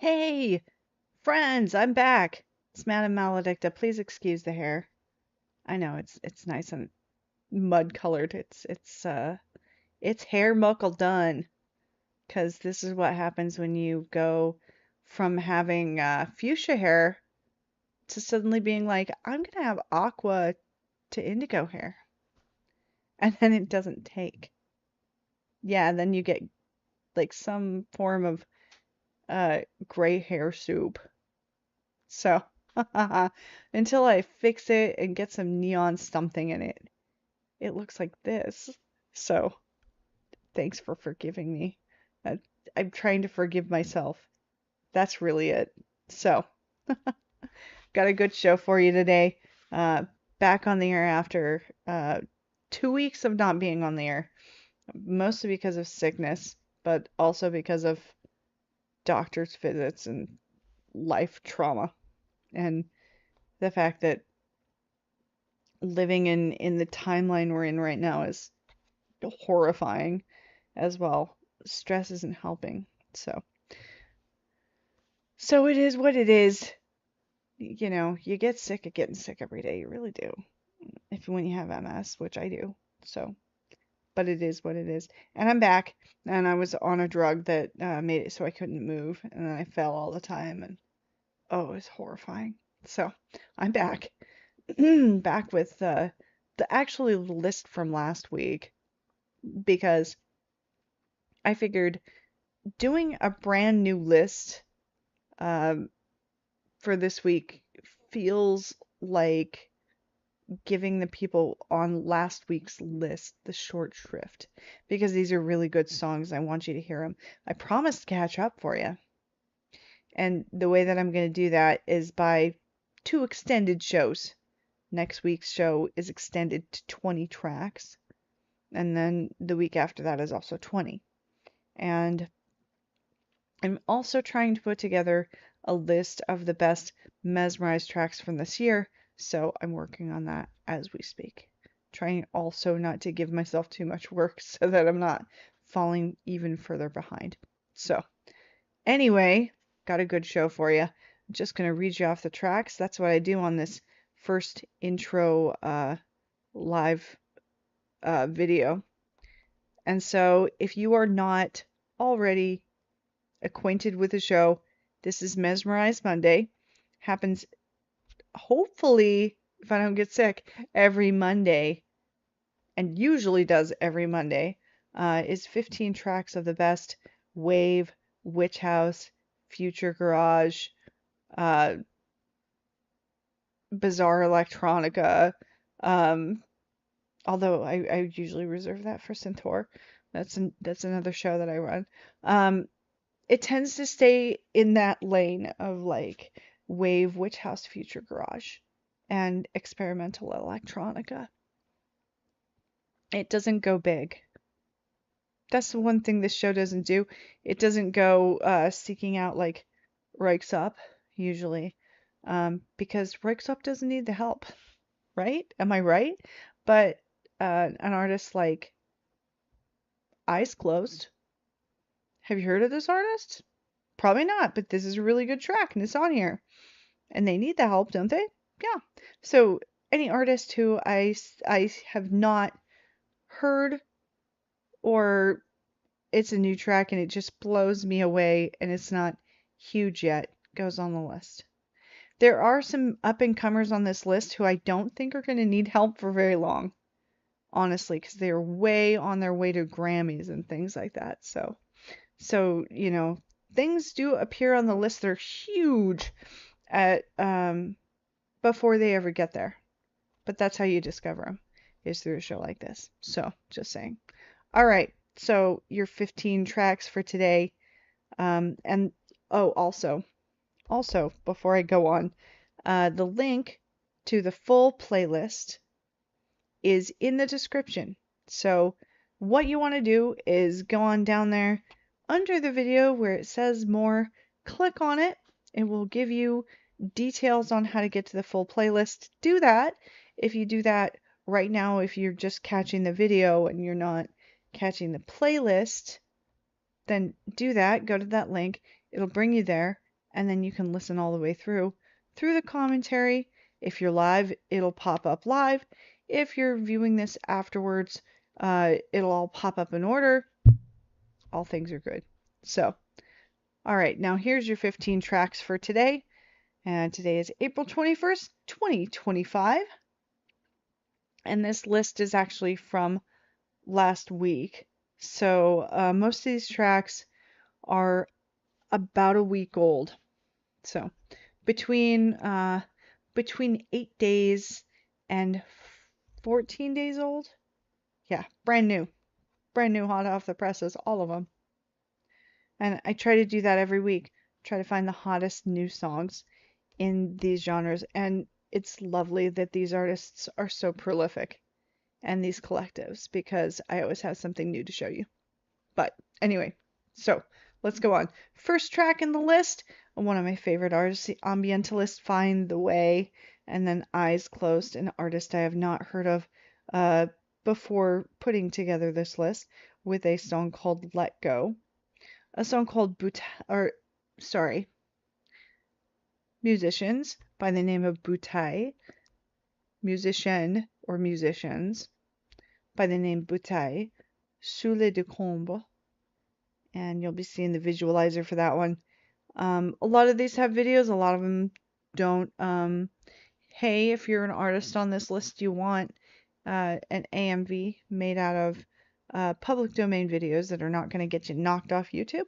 Hey, friends, I'm back. It's Madame Maledicta. Please excuse the hair. I know it's nice and mud colored. It's hair muckle done. 'Cause this is what happens when you go from having fuchsia hair to suddenly being like, I'm gonna have aqua to indigo hair. And then it doesn't take. Yeah, and then you get like some form of gray hair soup. So, until I fix it and get some neon something in it, it looks like this. So, thanks for forgiving me. Uh, I'm trying to forgive myself. That's really it. So, got a good show for you today. Uh, Back on the air after 2 weeks of not being on the air, mostly because of sickness, but also because of doctor's visits and life trauma, and the fact that living in the timeline we're in right now is horrifying as well. Stress isn't helping. So it is what it is. You know, you get sick of getting sick every day. You really do. If when you have MS, which I do. So, but it is what it is. And I'm back, and I was on a drug that made it so I couldn't move, and then I fell all the time, and oh, it was horrifying. So I'm back, back with the actually list from last week, because I figured doing a brand new list um, for this week feels like giving the people on last week's list the short shrift, because these are really good songs. I want you to hear them. I promised to catch up for you. And the way that I'm going to do that is by 2 extended shows. Next week's show is extended to 20 tracks. And then the week after that is also 20. And I'm also trying to put together a list of the best mesmerized tracks from this year, so I'm working on that as we speak. Trying also not to give myself too much work so that I'm not falling even further behind. So, anyway, got a good show for you. I'm just going to read you off the tracks. That's what I do on this first intro live video. And so, if you are not already acquainted with the show, this is Mesmerized Monday. Happens, hopefully, if I don't get sick, every Monday, and usually does every Monday. Is 15 tracks of the best wave, witch house, future garage, uh, bizarre electronica. Although I usually reserve that for Centaur. That's another show that I run. It tends to stay in that lane of like wave, witch house, future garage, and experimental electronica. It doesn't go big. That's the one thing this show doesn't do. It doesn't go seeking out like Rikes Up usually, because Rikes Up doesn't need the help, right? Am I right? But an artist like Eyes Closed. Have you heard of this artist? Probably not, but this is a really good track and it's on here. And they need the help, don't they? Yeah. So any artist who I have not heard, or it's a new track and it just blows me away and it's not huge yet, goes on the list. There are some up-and-comers on this list who I don't think are going to need help for very long, honestly, because they're way on their way to Grammys and things like that. So, you know, things do appear on the list. They're huge at before they ever get there. But that's how you discover them, is through a show like this. So, just saying. All right. So, your 15 tracks for today. And oh, also, before I go on, the link to the full playlist is in the description. So, what you want to do is go on down there under the video where it says more, click on it. It will give you details on how to get to the full playlist. Do that. If you do that right now, if you're just catching the video and you're not catching the playlist, then do that. Go to that link. It'll bring you there. and then you can listen all the way through the commentary. If you're live, it'll pop up live. If you're viewing this afterwards, it'll all pop up in order. All things are good. So, all right, now here's your 15 tracks for today. And today is April 21st, 2025. And this list is actually from last week. So most of these tracks are about a week old. So between 8 days and 14 days old. Yeah, brand new, hot off the presses, all of them. And I try to do that every week. Try to find the hottest new songs in these genres. And it's lovely that these artists are so prolific, and these collectives, because I always have something new to show you. But anyway, so let's go on. First track in the list, one of my favorite artists, the ambientalist Find the Way, and then Eyes Closed, an artist I have not heard of before putting together this list, with a song called Let Go. A song called Musicians by the name of Bouteille. Musician or musicians by the name Bouteille. Sous les décombres. And you'll be seeing the visualizer for that one. A lot of these have videos, a lot of them don't. Hey, if you're an artist on this list, you want an AMV made out of public domain videos that are not going to get you knocked off YouTube,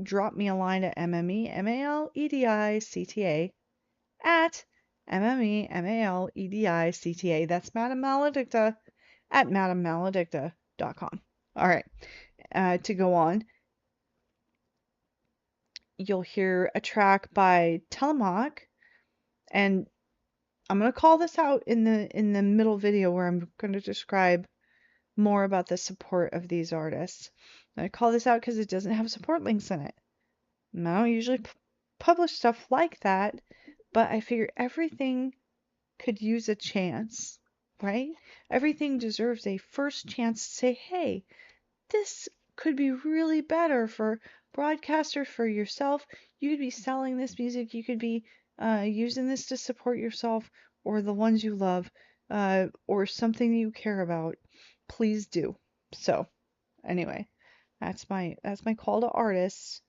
drop me a line at MMEMALEDICTA at MMEMALEDICTA. That's Madame Maledicta at madamemaledicta.com. All right. To go on, you'll hear a track by Telemaque, and I'm going to call this out in the middle video where I'm going to describe more about the support of these artists. And I call this out because it doesn't have support links in it. And I don't usually publish stuff like that, but I figure everything could use a chance, right? Everything deserves a first chance to say, hey, this could be really better for broadcasters, for yourself. You could be selling this music. You could be using this to support yourself or the ones you love, or something you care about. Please do. So anyway, that's my call to artists.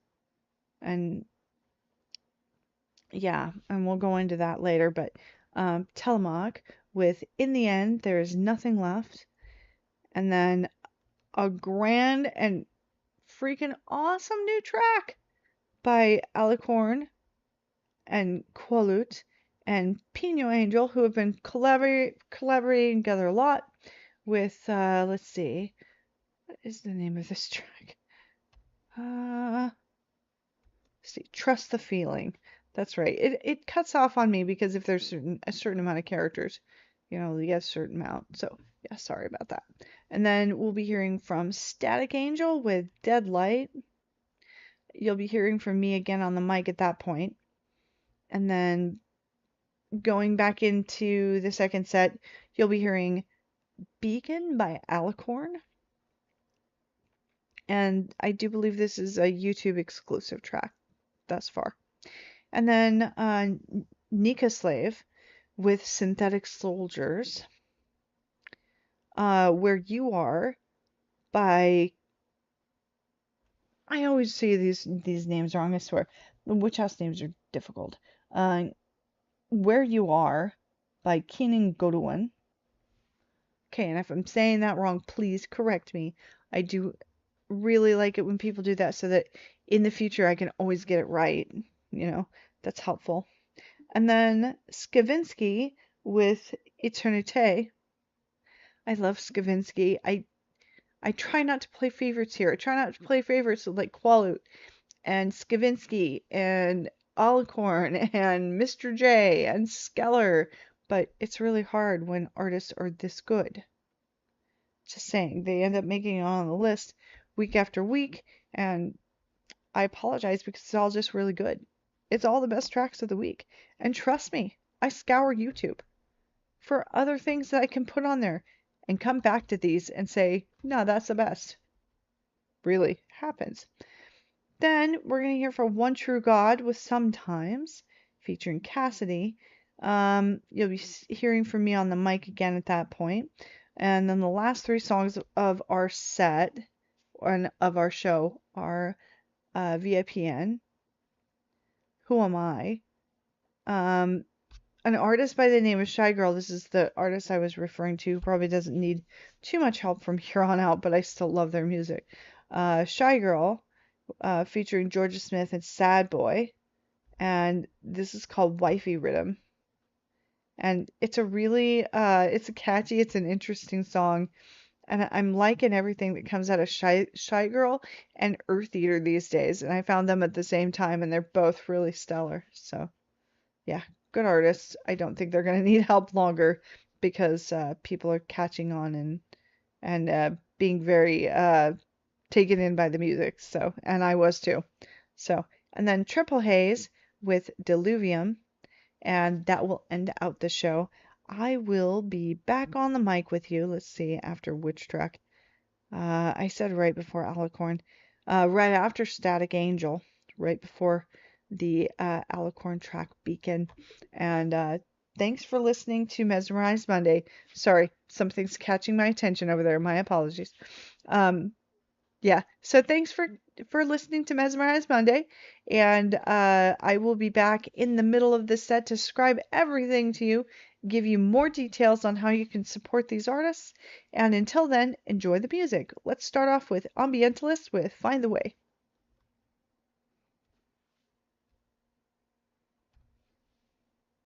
And yeah, and we'll go into that later, but Telemaque with In the End There Is Nothing Left, and then a grand and freaking awesome new track by Alicorn and Qualut and Pino Angel, who have been collaborating together a lot with, let's see, what is the name of this track? Let's see, Trust the Feeling. That's right. It cuts off on me because if there's a certain amount of characters, you get a certain amount. So yeah, sorry about that. And then we'll be hearing from Static Angel with Dead Light. You'll be hearing from me again on the mic at that point. And then going back into the second set, you'll be hearing Beacon by Alicorn. And I do believe this is a YouTube exclusive track thus far. And then Nika Slave with Synthetic Soldiers. Where You Are by, I always say these names wrong, I swear. Witch House names are difficult. Where You Are by Kenan Godwin. Okay, and if I'm saying that wrong, please correct me. I do really like it when people do that so that in the future I can always get it right. That's helpful. And then Skavinsky with Eternité. I love Skavinsky. I try not to play favorites here. I try not to play favorites like Qualut and Skavinsky and Alicorn and Mr. J and Skeller, but it's really hard when artists are this good. Just saying, they end up making it on the list week after week, and I apologize because it's all just really good. It's all the best tracks of the week. And trust me, I scour YouTube for other things that I can put on there and come back to these and say, no, that's the best. Really happens. Then we're going to hear from One True God with Sometimes, featuring Cassidy. You'll be hearing from me on the mic again at that point. And then the last three songs of our set, or of our show, are VIPN, Who Am I? An artist by the name of Shy Girl. This is the artist I was referring to. Probably doesn't need too much help from here on out, but I still love their music. Shy Girl, featuring Georgia Smith and Sad Boy. And this is called Wifey Rhythm. And it's it's a catchy, it's an interesting song. And I'm liking everything that comes out of Shy Girl and Earth Eater these days. And I found them at the same time, and they're both really stellar. So, yeah, good artists. I don't think they're going to need help longer because people are catching on and being very taken in by the music. So, and I was too. So, and then Triple Haze with Diluvium, and that will end out the show. I will be back on the mic with you. Let's see, after which track? I said right before Alicorn. Right after Static Angel. Right before the Alicorn track Beacon. And thanks for listening to Mesmerized Monday. Sorry, something's catching my attention over there. My apologies. Yeah, so thanks for listening to Mesmerized Monday, and I will be back in the middle of this set to describe everything to you, give you more details on how you can support these artists, and until then, enjoy the music. Let's start off with Ambientalist with Find the Way.